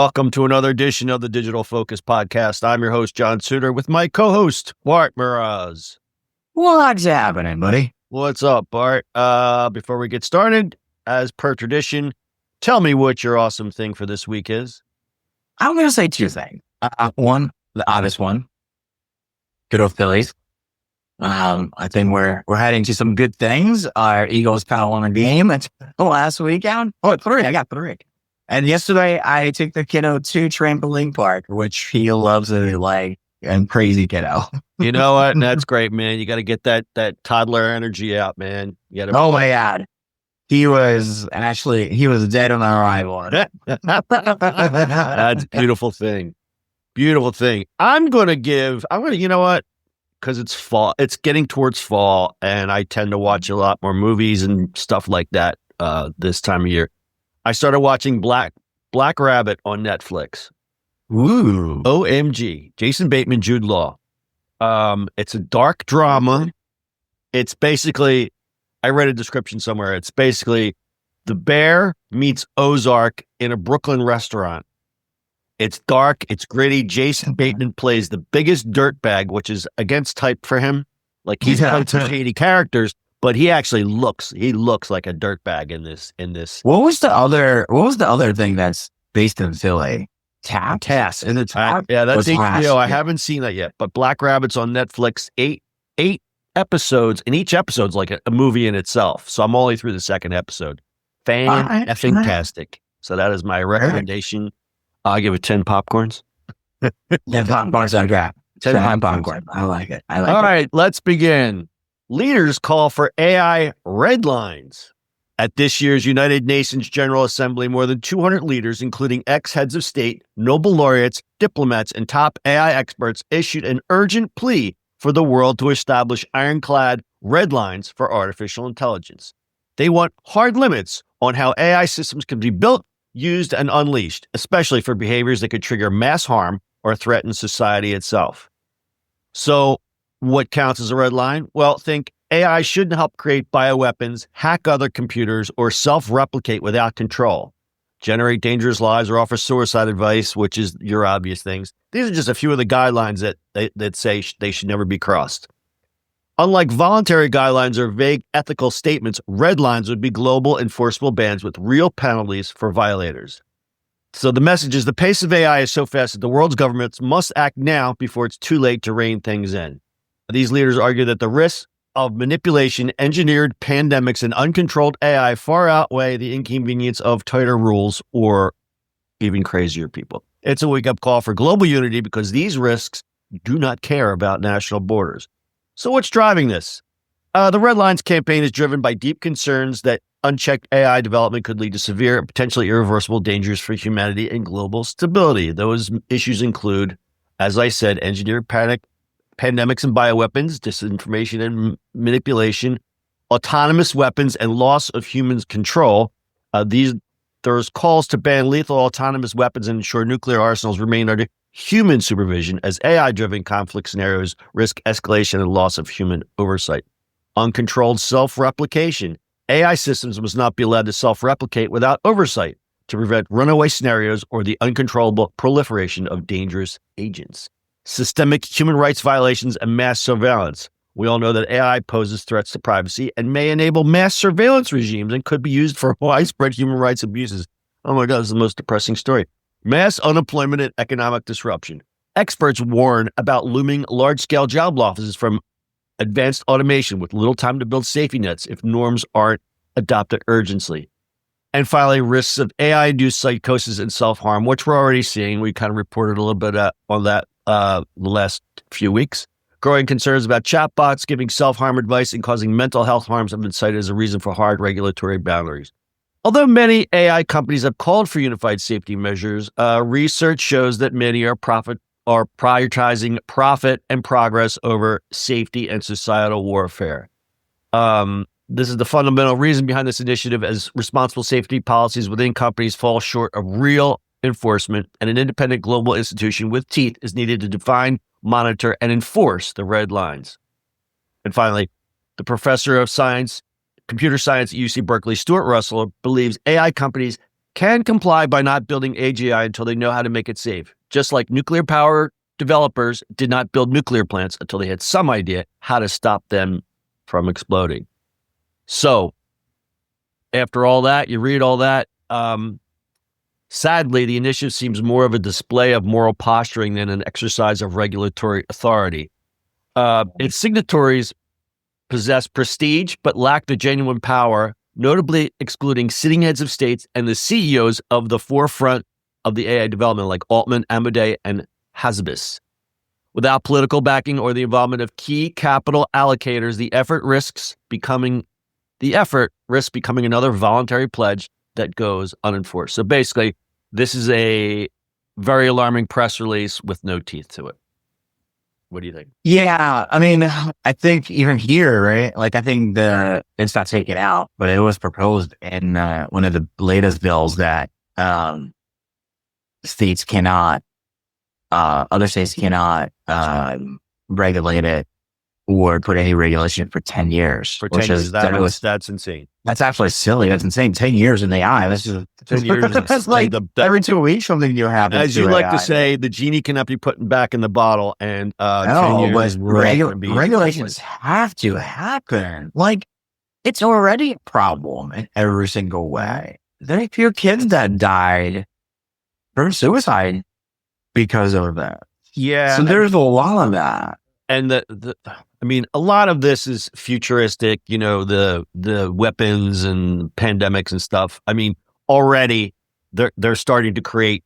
Welcome to another edition of the Digital Focus Podcast. I'm your host, John Suder, with my co-host, Bart Mroz. What's happening, buddy? What's up, Bart? Before we get started, as per tradition, tell me what your awesome thing for this week is. I'm going to say two things. One, the obvious one, good old Phillies. I think we're heading to some good things. Our Eagles kind of won a game last weekend. Oh, three. I got three. And yesterday, I took the kiddo to trampoline park, which he loves and crazy kiddo. You know what? That's great, man. You got to get that toddler energy out, man. You gotta... Oh my God. He was dead on arrival. That's a beautiful thing. Beautiful thing. You know what? Because it's fall, it's getting towards fall, and I tend to watch a lot more movies and stuff like that this time of year. I started watching Black Rabbit on Netflix. Ooh. OMG. Jason Bateman, Jude Law. It's a dark drama. It's basically, I read a description somewhere. It's basically The Bear meets Ozark in a Brooklyn restaurant. It's dark. It's gritty. Jason Bateman plays the biggest dirtbag, which is against type for him. Like he's played some shady characters, but he actually looks like a dirtbag in this. What was the other thing that's based in Philly? Task. And it's yeah, that's HBO. I haven't seen that yet, but Black Rabbit's on Netflix. Eight episodes, and each episode's like a movie in itself. So I'm only through the second episode. Fan-effing-tastic. So that is my recommendation. I'll give it 10 popcorns. 10 popcorns on grab. 10 popcorn. I like it. All right, let's begin. Leaders call for AI red lines. At this year's United Nations General Assembly, more than 200 leaders, including ex-heads of state, Nobel laureates, diplomats, and top AI experts, issued an urgent plea for the world to establish ironclad red lines for artificial intelligence. They want hard limits on how AI systems can be built, used, and unleashed, especially for behaviors that could trigger mass harm or threaten society itself. So, what counts as a red line? Well, think AI shouldn't help create bioweapons, hack other computers, or self-replicate without control, generate dangerous lies, or offer suicide advice, which is your obvious things. These are just a few of the guidelines that say they should never be crossed. Unlike voluntary guidelines or vague ethical statements, red lines would be global enforceable bans with real penalties for violators. So the message is the pace of AI is so fast that the world's governments must act now before it's too late to rein things in. These leaders argue that the risks of manipulation, engineered pandemics, and uncontrolled AI far outweigh the inconvenience of tighter rules or even crazier people. It's a wake-up call for global unity because these risks do not care about national borders. So what's driving this? The Red Lines campaign is driven by deep concerns that unchecked AI development could lead to severe and potentially irreversible dangers for humanity and global stability. Those issues include, as I said, engineered pandemics and bioweapons, disinformation and manipulation, autonomous weapons, and loss of human control. There's calls to ban lethal autonomous weapons and ensure nuclear arsenals remain under human supervision as AI-driven conflict scenarios risk escalation and loss of human oversight. Uncontrolled self-replication. AI systems must not be allowed to self-replicate without oversight to prevent runaway scenarios or the uncontrollable proliferation of dangerous agents. Systemic human rights violations and mass surveillance. We all know that AI poses threats to privacy and may enable mass surveillance regimes and could be used for widespread human rights abuses. Oh my God, this is the most depressing story. Mass unemployment and economic disruption. Experts warn about looming large-scale job losses from advanced automation with little time to build safety nets if norms aren't adopted urgently. And finally, risks of AI-induced psychosis and self-harm, which we're already seeing. We kind of reported a little bit on that the last few weeks. Growing concerns about chatbots giving self-harm advice and causing mental health harms have been cited as a reason for hard regulatory boundaries. Although many AI companies have called for unified safety measures, research shows that many are prioritizing profit and progress over safety and societal warfare. This is the fundamental reason behind this initiative, as responsible safety policies within companies fall short of real enforcement, and an independent global institution with teeth is needed to define, monitor, and enforce the red lines. And finally, the professor of computer science at UC Berkeley, Stuart Russell, believes AI companies can comply by not building AGI until they know how to make it safe. Just like nuclear power developers did not build nuclear plants until they had some idea how to stop them from exploding. So after all that, you read all that. Sadly, the initiative seems more of a display of moral posturing than an exercise of regulatory authority. Its signatories possess prestige but lack the genuine power, notably excluding sitting heads of states and the CEOs of the forefront of the AI development, like Altman, Amadei, and Hazbis. Without political backing or the involvement of key capital allocators, the effort risks becoming another voluntary pledge that goes unenforced. So basically, this is a very alarming press release with no teeth to it. What do you think? Yeah, I mean, I think even here, right? Like, I think it's not taken out, but it was proposed in one of the latest bills that states cannot, other states cannot regulate it or put any regulation for 10 years. For 10 years, that's insane. That's actually silly. That's insane. 10 years in AI. That's just 10 years. That's like every 2 weeks something new happens. As you like to say, the genie cannot be put back in the bottle, and 10 years regulations have to happen. Like, it's already a problem in every single way. There are a few kids that died from suicide because of that. Yeah. So there's a lot of that. And a lot of this is futuristic, the weapons and pandemics and stuff. I mean, already they're starting to create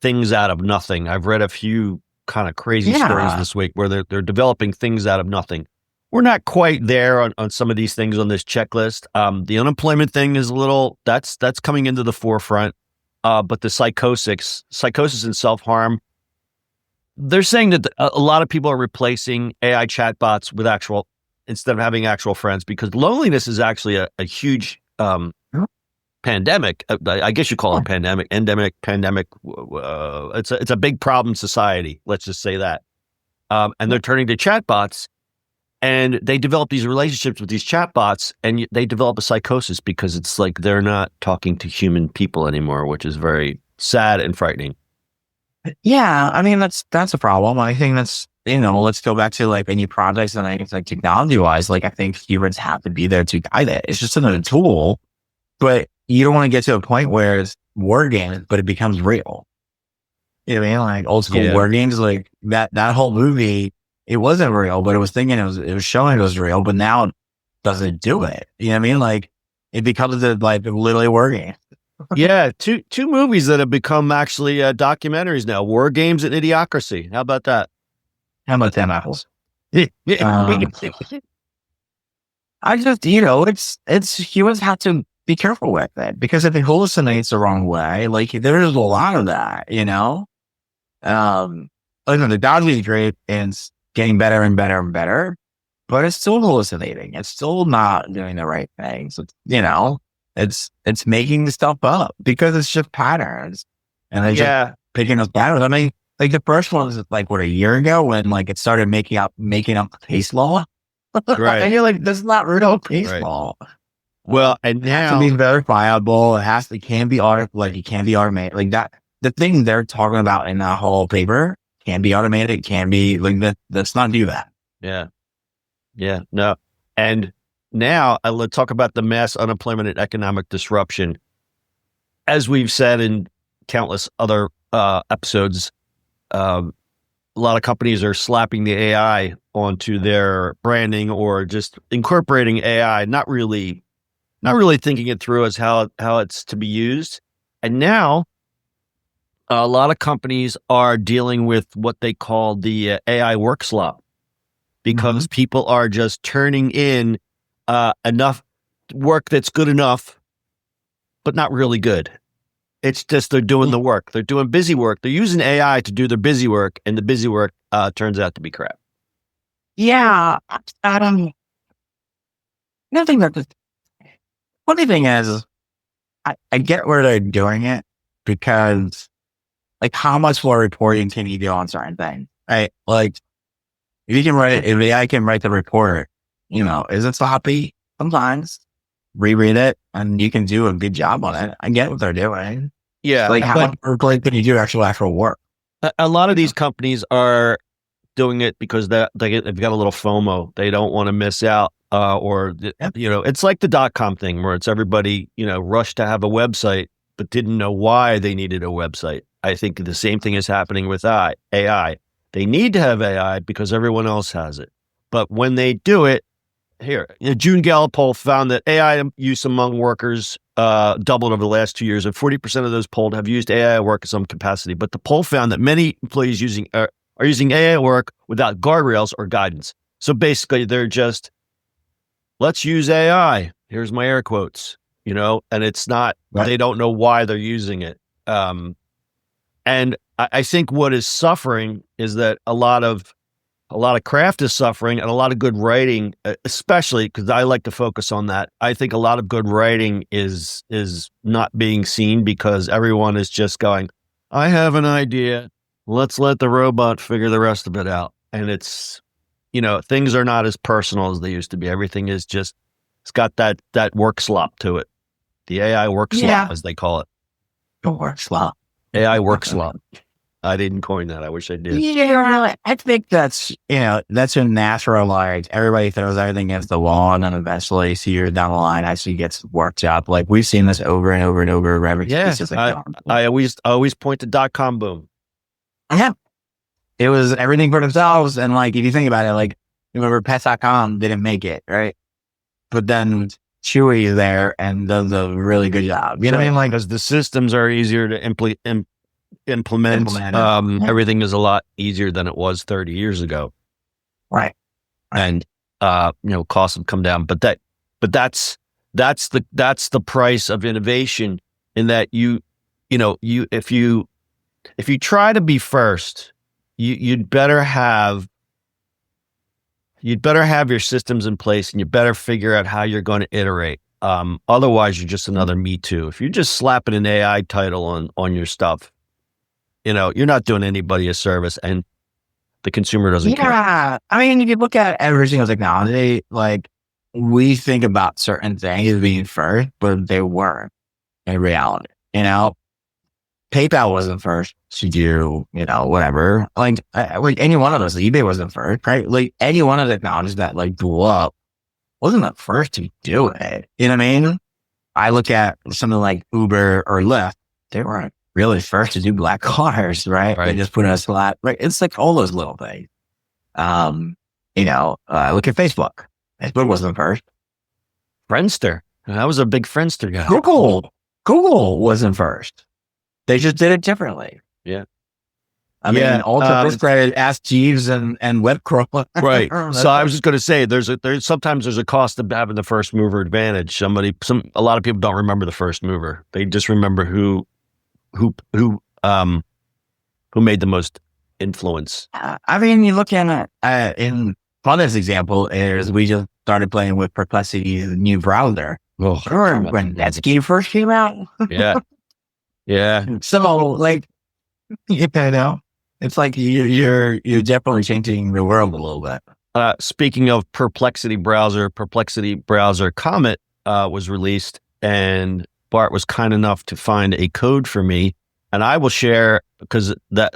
things out of nothing. I've read a few kind of crazy stories this week where they're developing things out of nothing. We're not quite there on some of these things on this checklist. The unemployment thing is that's coming into the forefront. But the psychosis and self-harm, they're saying that a lot of people are replacing AI chatbots with instead of having actual friends, because loneliness is actually a huge pandemic. I guess you call it pandemic. It's a big problem in society. Let's just say that. And they're turning to chatbots, and they develop these relationships with these chatbots, and they develop a psychosis because it's like they're not talking to human people anymore, which is very sad and frightening. Yeah, I mean, that's a problem. I think that's, let's go back to like any projects, and I think like technology wise, like I think humans have to be there to guide it. It's just another tool, but you don't want to get to a point where it's war games, but it becomes real. You know what I mean? Like old school war games, like that whole movie, it wasn't real, but it was thinking it was showing it was real, but now it doesn't do it. You know what I mean? Like it becomes literally war game. Yeah, two movies that have become actually documentaries now: War Games and Idiocracy. How about that? How about them apples? I just, it's humans have to be careful with it, because if it hallucinates the wrong way, like there's a lot of that, the technology is great and it's getting better and better and better, but it's still hallucinating. It's still not doing the right thing. So, it's making the stuff up because it's just patterns, and they just picking up patterns. I mean, like the first one was like a year ago when like it started making up case law, right? And you're like, this is not real case law. Well, and now it has to be verifiable. It can be it can be automated. Like that, the thing they're talking about in that whole paper can be automated. It can be like that. Let's not do that. Yeah, no, and. Now, let's talk about the mass unemployment and economic disruption. As we've said in countless other episodes, a lot of companies are slapping the AI onto their branding or just incorporating AI, not really thinking it through as how it's to be used. And now, a lot of companies are dealing with what they call the AI work slop, because people are just turning in enough work that's good enough, but not really good. It's just they're doing the work. They're doing busy work. They're using AI to do their busy work, and the busy work turns out to be crap. Yeah, I don't. Nothing that. Funny thing is, I get where they're doing it, because, like, how much more reporting can you do on certain things, right? Like, if AI can write the report. Is it sloppy? Sometimes. reread it, and you can do a good job on it. I get what they're doing. Yeah. Like, how much work can you do actual work? A lot of these companies are doing it because they've got a little FOMO. They don't want to miss out. It's like the .com thing where it's everybody, rushed to have a website, but didn't know why they needed a website. I think the same thing is happening with AI. They need to have AI because everyone else has it. But when they do it, June Gallup poll found that AI use among workers doubled over the last 2 years, and 40% of those polled have used AI at work in some capacity. But the poll found that many employees are using AI at work without guardrails or guidance. So basically, they're just, let's use AI. Here's my air quotes, and it's not, they don't know why they're using it. And I think what is suffering is that a lot of craft is suffering, and a lot of good writing, especially because I like to focus on that. I think a lot of good writing is not being seen because everyone is just going, I have an idea. Let's let the robot figure the rest of it out. And it's, things are not as personal as they used to be. Everything is just, it's got that work slop to it. The AI work slop, as they call it. The work slop. AI work slop. I didn't coin that. I wish I did. Yeah, I think that's a natural, like, everybody throws everything against the wall, and then eventually, years down the line, actually gets worked up. Like, we've seen this over and over and over. I always point to .com boom. Yeah. It was everything for themselves. And like, if you think about it, like, remember Pets.com didn't make it, right? But then Chewy is there and does a really good job. You know what I mean? Like, because the systems are easier to implement. Everything is a lot easier than it was 30 years ago. Right. And, costs have come down, but that's the price of innovation, in that if you try to be first, you'd better have your systems in place, and you better figure out how you're going to iterate. Otherwise, you're just another Me Too. If you're just slapping an AI title on your stuff, you're not doing anybody a service, and the consumer doesn't care. Yeah. I mean, if you look at every single technology, like, we think about certain things as being first, but they weren't in reality. PayPal wasn't first to do, whatever. Like any one of those, eBay wasn't first, right? Like, any one of the technologies that like blew up wasn't the first to do it. You know what I mean? I look at something like Uber or Lyft. They weren't really first to do black cars, right? They just put in a slot, right? It's like all those little things. Look at Facebook. Facebook wasn't first. Friendster. I was a big Friendster guy. Google wasn't first. They just did it differently. Yeah. I mean, Ultra first credit, Ask Jeeves and WebCrawl. Right. So I was just going to say, sometimes there's a cost of having the first mover advantage. A lot of people don't remember the first mover. They just remember who made the most influence. I mean, you look at in Father's example is we just started playing with Perplexity's new browser. Remember when Netscape first came out? Yeah. Yeah. So like, it's like you're definitely changing the world a little bit. Speaking of Perplexity browser Comet was released, and Bart was kind enough to find a code for me, and I will share, because it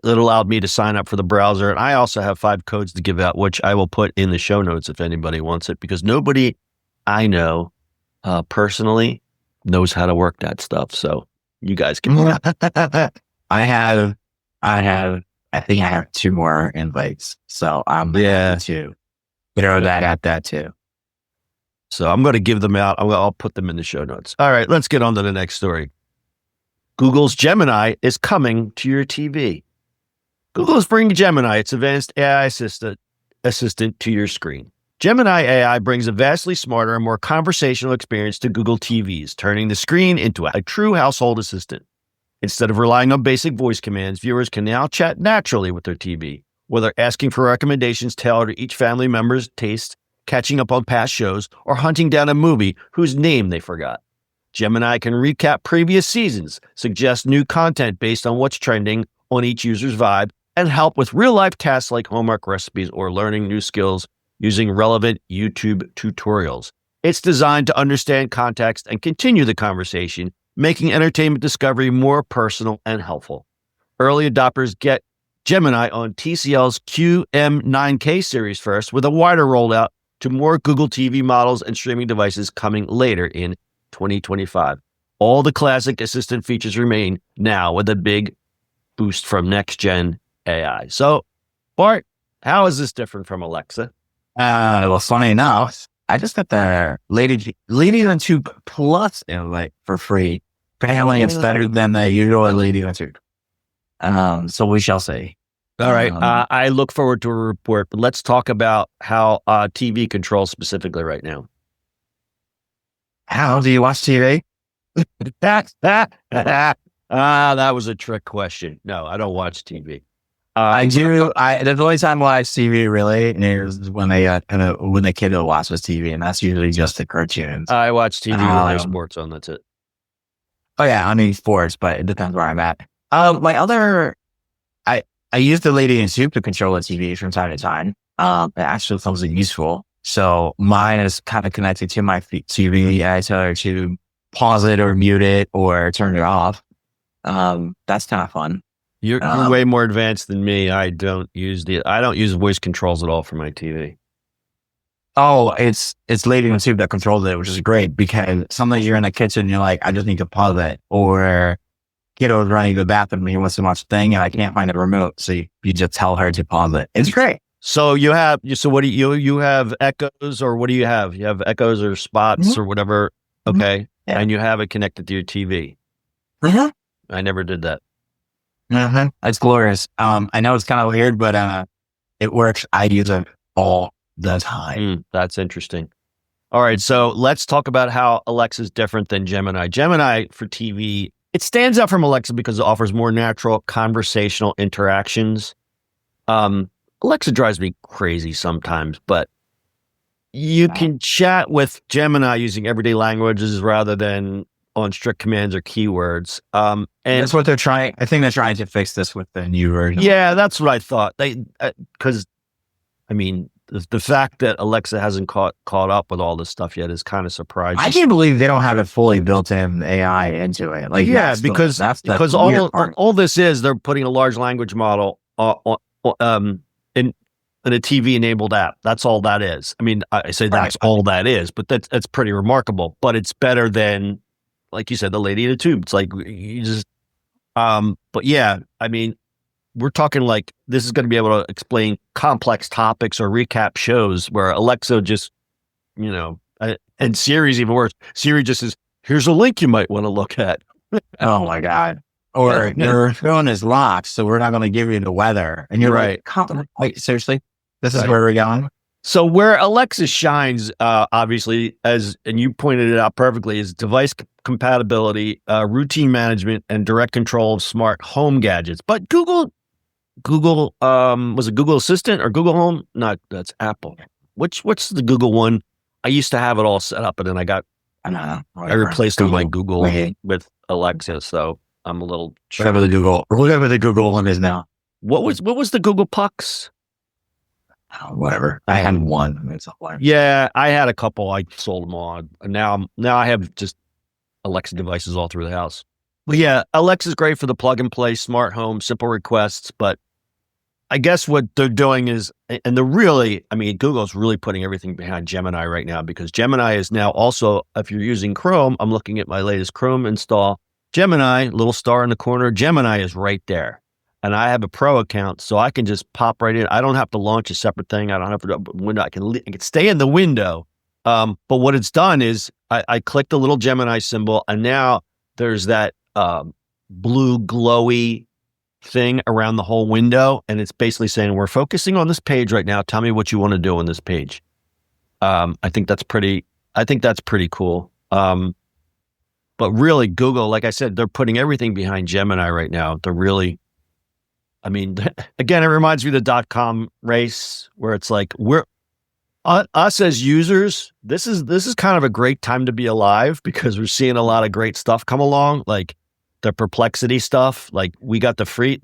allowed me to sign up for the browser. And I also have 5 codes to give out, which I will put in the show notes if anybody wants it, because nobody I know personally knows how to work that stuff. So you guys can. I think I have 2 more invites. So I'm to throw that at that too. So I'm going to give them out. I'll put them in the show notes. All right, let's get on to the next story. Google's Gemini is coming to your TV. Google is bringing Gemini, its advanced AI assistant, to your screen. Gemini AI brings a vastly smarter and more conversational experience to Google TVs, turning the screen into a true household assistant. Instead of relying on basic voice commands, viewers can now chat naturally with their TV, whether asking for recommendations tailored to each family member's taste, catching up on past shows, or hunting down a movie whose name they forgot. Gemini can recap previous seasons, suggest new content based on what's trending on each user's vibe, and help with real-life tasks like homework, recipes, or learning new skills using relevant YouTube tutorials. It's designed to understand context and continue the conversation, making entertainment discovery more personal and helpful. Early adopters get Gemini on TCL's QM9K series first, with a wider rollout to more Google TV models and streaming devices coming later in 2025. All the classic assistant features remain now, with a big boost from next-gen AI. So, Bart, how is this different from Alexa? Well, funny enough, I just got the Lady on Tube Plus for free. Apparently, it's better than the usual Lady on Tube. So we shall see. All right. I look forward to a report, but let's talk about how TV controls specifically right now. How do you watch TV? That was a trick question. No, I don't watch TV. I do. The only time I watch TV really is when when the kid watches TV, and that's usually just the cartoons. I watch TV when there's sports on. That's it. Oh yeah, I mean sports, but it depends where I'm at. I use the Lady in Soup to control the TV from time to time. It actually becomes useful. So mine is kind of connected to my TV. I tell her to pause it or mute it or turn it off. That's kind of fun. You're way more advanced than me. I don't use voice controls at all for my TV. Oh, it's Lady in Soup that controls it, which is great because sometimes you're in the kitchen and you're like, I just need to pause it, or kiddo's running to the bathroom and he wants to watch a thing and I can't find the remote. So you just tell her to pause it. It's great. So what do you have echoes, or what do you have? You have echoes or spots or whatever. Okay. Yeah. And you have it connected to your TV. I never did that. It's glorious. I know it's kind of weird, but it works. I use it all the time. That's interesting. All right. So let's talk about how Alexa is different than Gemini. Gemini for TV, it stands out from Alexa because it offers more natural conversational interactions. Alexa drives me crazy sometimes, but you can chat with Gemini using everyday languages rather than on strict commands or keywords. And that's what they're trying. I think they're trying to fix this with the new version. Yeah, that's what I thought. Because the fact that Alexa hasn't caught up with all this stuff yet is kind of surprising. I can't believe they don't have a fully built-in AI into it. Because all this is, they're putting a large language model in a TV-enabled app. That's all that is. I mean, I say that's all that is, but that's pretty remarkable. But it's better than, like you said, the Lady in a Tube. It's like you just, but yeah, I mean, we're talking like this is going to be able to explain complex topics or recap shows, where Alexa just, and Siri's even worse. Siri just says, "Here's a link you might want to look at." Oh my God. Or your phone is locked, so we're not going to give you the weather. And you're right. Wait, seriously? This is where we're going? So where Alexa shines, obviously, and you pointed it out perfectly, is device compatibility, routine management, and direct control of smart home gadgets. But Google, was it Google Assistant or Google Home? No, that's Apple. What's the Google one? I used to have it all set up, and then I replaced my Google with Alexa. So I'm a little whatever the Google one is now. What was the Google Pucks? Whatever. I had one. Yeah, I had a couple. I sold them all. Now I have just Alexa devices all through the house. But yeah, Alexa's great for the plug and play smart home, simple requests. But I guess what they're doing is, and Google's really putting everything behind Gemini right now, because Gemini is now also, if you're using Chrome, I'm looking at my latest Chrome install. Gemini, little star in the corner, Gemini is right there. And I have a pro account, so I can just pop right in. I don't have to launch a separate thing. I don't have to open a window. I can stay in the window. But what it's done is I click the little Gemini symbol, and now there's that blue glowy thing around the whole window, and it's basically saying, we're focusing on this page right now. Tell me what you want to do on this page. I think that's pretty cool. But really, Google, like I said, they're putting everything behind Gemini right now. They're really, again, it reminds me of the .com race, where it's like, us as users, this is kind of a great time to be alive, because we're seeing a lot of great stuff come along, like the Perplexity stuff. Like, we got the free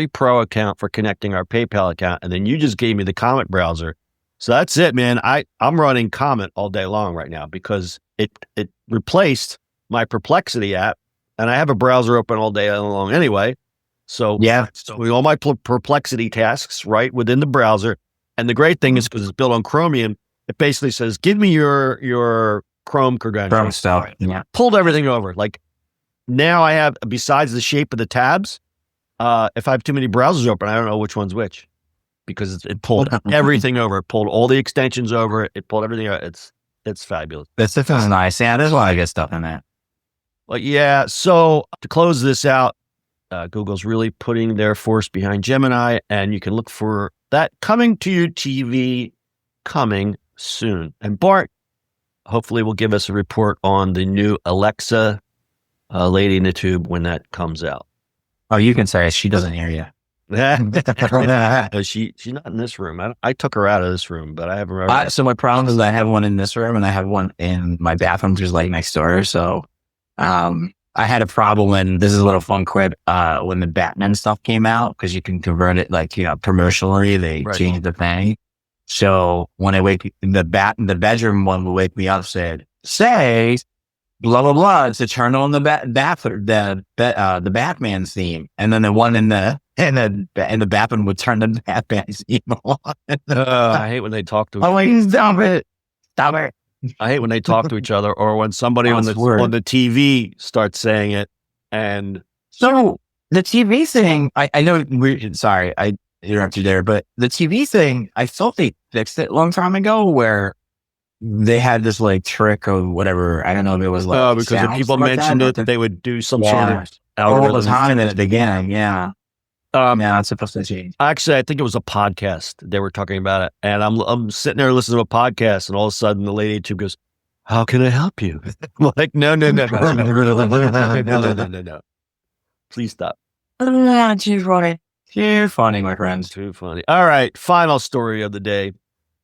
pro account for connecting our PayPal account, and then you just gave me the comment browser. So that's it, man. I'm running Comet all day long right now because it replaced my Perplexity app, and I have a browser open all day long anyway. So Yeah. doing all my Perplexity tasks right within the browser. And the great thing is because it's built on Chromium, it basically says, "Give me your Chrome credentials." Chrome stuff. Yeah. Pulled everything over. Like now I have, besides the shape of the tabs, if I have too many browsers open, I don't know which one's which because it pulled everything over. It pulled all the extensions over. It pulled everything out. It's fabulous. This stuff is nice. Yeah, there's a lot of good stuff in there. But yeah, so to close this out, Google's really putting their force behind Gemini, and you can look for that coming to your TV coming soon. And Bart hopefully will give us a report on the new Alexa lady in the tube when that comes out. Oh, you can say it. She doesn't hear you. She's not in this room. I took her out of this room, but I have her. So my problem is I have one in this room and I have one in my bathroom just like next door. So I had a problem when, this is a little fun quip, when the Batman stuff came out, because you can convert it like, promotionally, they changed the thing. So when I wake, the bedroom one will wake me up, said, say, blah, blah, blah, to turn on the Batman theme. And then the one in the bathroom would turn the Batman theme on. I hate when they talk to each other. I'm like, stop it. I hate when they talk to each other, or when somebody on the TV starts saying it. And so the TV thing, I know sorry, I interrupted you there, but the TV thing, I thought they fixed it a long time ago where they had this like trick or whatever. I don't know if it was like, because if people mentioned it, they would do some sort of algorithm all the time at the beginning. Yeah. Yeah, it's supposed to change. Actually, I think it was a podcast. They were talking about it, and I'm sitting there listening to a podcast, and all of a sudden, the lady too goes, "How can I help you?" I'm like, no, please stop. Too funny. Too funny, my friends. Too funny. All right, final story of the day: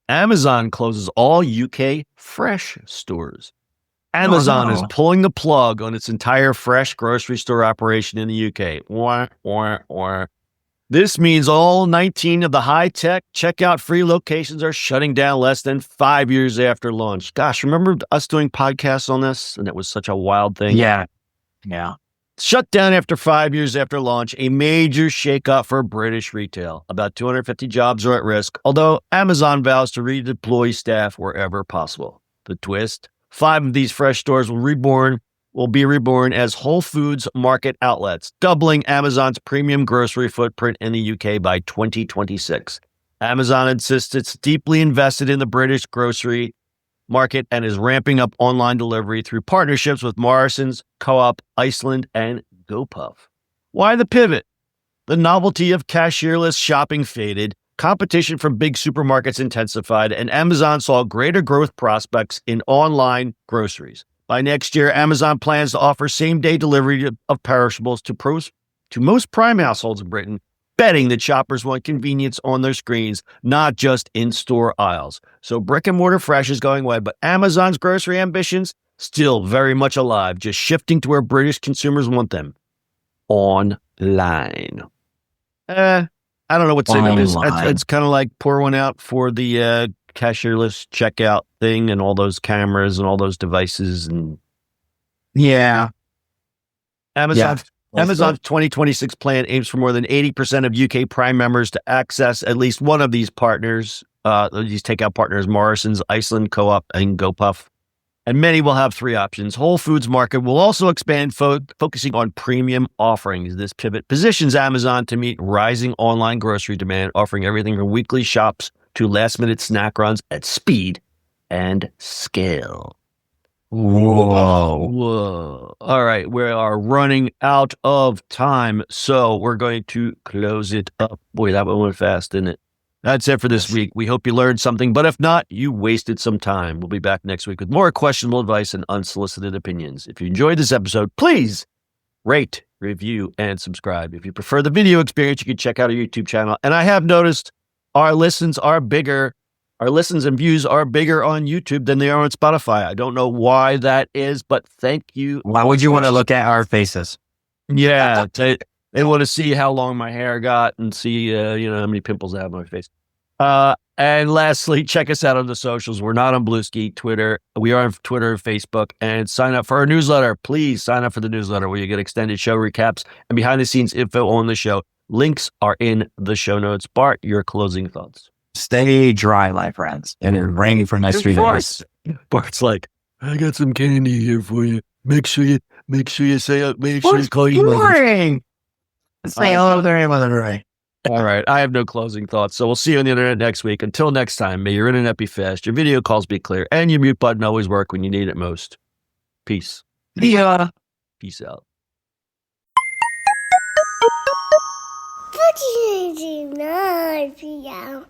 Amazon closes all UK fresh stores. Amazon is pulling the plug on its entire fresh grocery store operation in the UK. This means all 19 of the high-tech checkout-free locations are shutting down less than 5 years after launch. Gosh, remember us doing podcasts on this? And it was such a wild thing. Yeah. Shut down after 5 years after launch, a major shakeup for British retail. About 250 jobs are at risk, although Amazon vows to redeploy staff wherever possible. The twist? 5 of these fresh stores will be reborn as Whole Foods market outlets, doubling Amazon's premium grocery footprint in the UK by 2026. Amazon insists it's deeply invested in the British grocery market and is ramping up online delivery through partnerships with Morrisons, Co-op, Iceland, and GoPuff. Why the pivot? The novelty of cashierless shopping faded, competition from big supermarkets intensified, and Amazon saw greater growth prospects in online groceries. By next year, Amazon plans to offer same-day delivery of perishables to most prime households in Britain, betting that shoppers want convenience on their screens, not just in-store aisles. So brick-and-mortar fresh is going away, but Amazon's grocery ambitions still very much alive, just shifting to where British consumers want them: online. I don't know what to say about this. It's kind of like pour one out for the cashierless checkout thing and all those cameras and all those devices. And Amazon's 2026 plan aims for more than 80% of UK Prime members to access at least one of these partners, these takeout partners: Morrisons, Iceland, Co-op, and GoPuff. And many will have 3 options. Whole Foods Market will also expand, focusing on premium offerings. This pivot positions Amazon to meet rising online grocery demand, offering everything from weekly shops to last-minute snack runs at speed and scale. Whoa. All right, we are running out of time, so we're going to close it up. Boy, that one went fast, didn't it? That's it for this week. We hope you learned something, but if not, you wasted some time. We'll be back next week with more questionable advice and unsolicited opinions. If you enjoyed this episode, please rate, review, and subscribe. If you prefer the video experience, you can check out our YouTube channel. And I have noticed our listens and views are bigger on YouTube than they are on Spotify. I don't know why that is, but thank you. Why would you want to look at our faces? Yeah, they want to see how long my hair got and see, how many pimples I have on my face. And lastly, check us out on the socials. We're not on Bluesky, Twitter. We are on Twitter and Facebook. And sign up for our newsletter. Please sign up for the newsletter where you get extended show recaps and behind the scenes info on the show. Links are in the show notes. Bart, your closing thoughts. Stay dry, my friends. And it's raining for the next 3 days. Bart's like, I got some candy here for you. Make sure you say make sure you What's call your mother. boring? Say hello to your mother, right? All right. I have no closing thoughts. So we'll see you on the internet next week. Until next time, may your internet be fast, your video calls be clear, and your mute button always work when you need it most. Peace. Yeah. Peace out. What do you do now,